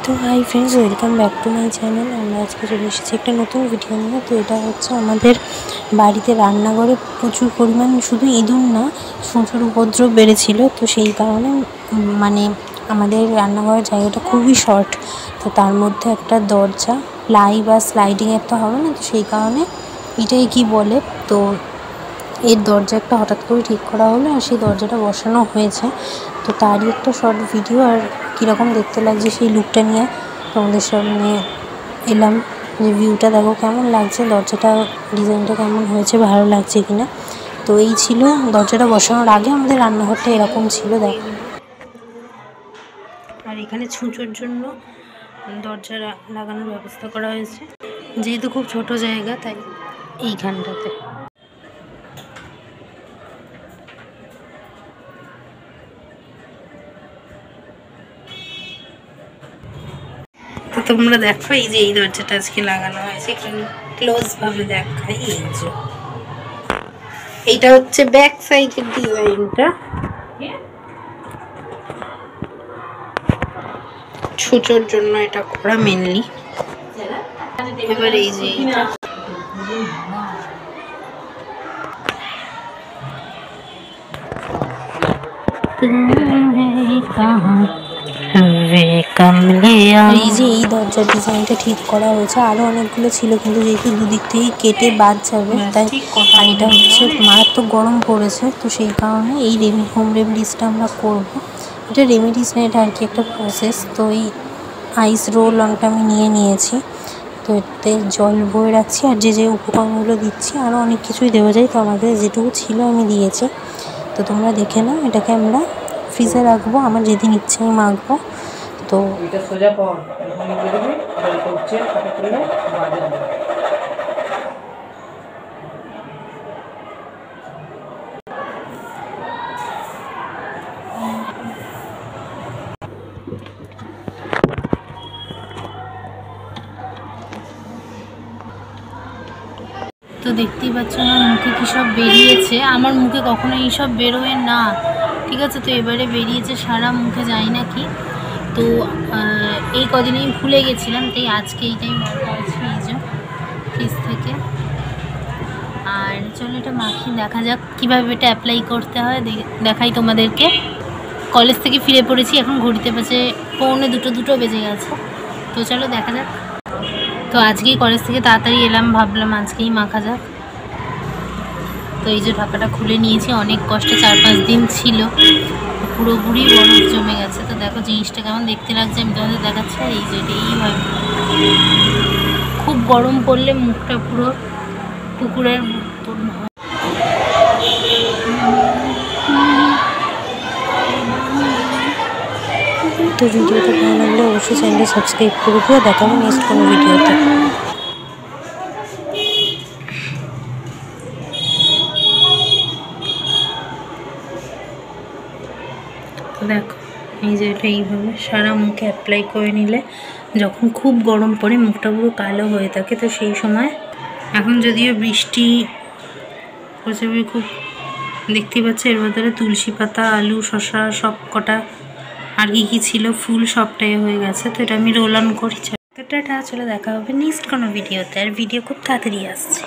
তো hi friends, welcome back to my channel. আমরা আজকে চলে এসেছি একটা নতুন ভিডিও নিয়ে। তো এটা হচ্ছে আমাদের বাড়িতে রান্নাঘরে প্রচুর পরিমাণ শুধু ইঁদুর না, ছুঁচোর উপদ্রব বেড়েছিল। তো সেই কারণে মানে আমাদের রান্নাঘরের জায়গাটা খুবই শর্ট। তো তার মধ্যে একটা দরজা প্লাই বা স্লাইডিং একটা হবে না, তো সেই কারণে এটাই কি বলে, তো এর দরজা একটা হঠাৎ করে ঠিক করা হলো আর সেই দরজাটা বসানো হয়েছে। তো তারই একটা শর্ট ভিডিও আর কীরকম দেখতে লাগছে সেই লুকটা নিয়ে তোমাদের সামনে এলাম। যে ভিউটা দেখো কেমন লাগছে, দরজাটা ডিজাইনটা কেমন হয়েছে, ভালো লাগছে কিনা। তো এই ছিল দরজাটা বসানোর আগে আমাদের রান্নাঘরটা এরকম ছিল দেখো। আর এখানে ছুঁচোর জন্য দরজা লাগানোর ব্যবস্থা করা হয়েছে, যেহেতু খুব ছোট জায়গা তাই এইখানটাতে। তো তোমরা দেখো এই যে এই দরজাটা আজকে লাগানো হয়েছে, এখানে ক্লোজ ভাবে দেখাই। এই যে এইটা হচ্ছে ব্যাক সাইডের ডিজাইনটা, ছুঁচোর জন্য এটা করা মেনলি। এবার এই যে এইটা এই যে এই দরজার ডিজাইনটা ঠিক করা হয়েছে। আরো অনেকগুলো ছিল কিন্তু যেহেতু দুদিক থেকে কেটে বাদ যাবে তাই। আর এটা হচ্ছে মারাত্মক গরম পড়েছে, তো সেই কারণে এই হোম রেমেডিসটা আমরা করব। এটা রেমেডিস না, এটা আর কি একটা প্রসেস। তো এই আইস রোল অনটা আমি নিয়েছি, তো এতে জল বয়ে রাখছি আর যে উপকরণগুলো দিচ্ছি আরও অনেক কিছুই দেওয়া যায়। তো আমাদের যেটুকু ছিল আমি দিয়েছি। তো তোমরা দেখে নাও, এটাকে আমরা ফ্রিজে রাখবো, আমার যেদিন ইচ্ছে আমি মাখবো। তো তো দেখতেই পাচ্ছ আমার মুখে কী সব বেরিয়েছে। আমার মুখে কখনো এইসব বেরোয় না, ঠিক আছে। তো এবারে বেরিয়েছে সারা মুখে, যাই না কি। তো এই কদিন আমি ভুলে গেছিলাম, তাই আজকে এইটাই বার করেছি এই যে ফ্রিজ থেকে। আর চলো এটা মাখিয়ে দেখা যাক কীভাবে এটা অ্যাপ্লাই করতে হয়, দেখাই তোমাদেরকে। কলেজ থেকে ফিরে পড়েছি, এখন ঘড়িতে বাজে 1:45 বেজে গেছে। তো চলো দেখা যাক। তো আজকেই কলেজ থেকে তাড়াতাড়ি এলাম, ভাবলাম আজকেই মাখা যাক। তো এই যে ঢাকাটা খুলে নিয়েছি, অনেক কষ্টে 4-5 দিন ছিল, পুরোপুরি বরফ জমে গেছে। তো দেখো জিনিসটা কেমন দেখতে লাগছে, আমি তোমাদের দেখাচ্ছি। আর এই যে এইভাবে খুব গরম পড়লে মুখটা পুরো কুকুরের মতন হয়। তো ভিডিওটা ভালো লাগলে অবশ্যই চ্যানেলটা সাবস্ক্রাইব করে দিও। দেখা হবে নেক্সট কোনো ভিডিওতে। দেখো এই যে এটা এইভাবে সারা মুখে অ্যাপ্লাই করে নিলে যখন খুব গরম পড়ে মুখটা পুরো কালো হয়ে থাকে, তো সেই সময়, এখন যদিও বৃষ্টি প্রচুর খুব দেখতে পাচ্ছে, এর ভেতরে তুলসী পাতা, আলু, শসা সব কটা আর কি ছিল ফুল সবটাই হয়ে গেছে। তো এটা আমি রোল অন করি। তো টাটা, চলে দেখা হবে নেক্সট কোনো ভিডিওতে। আর ভিডিও খুব তাড়াতাড়ি আসছে।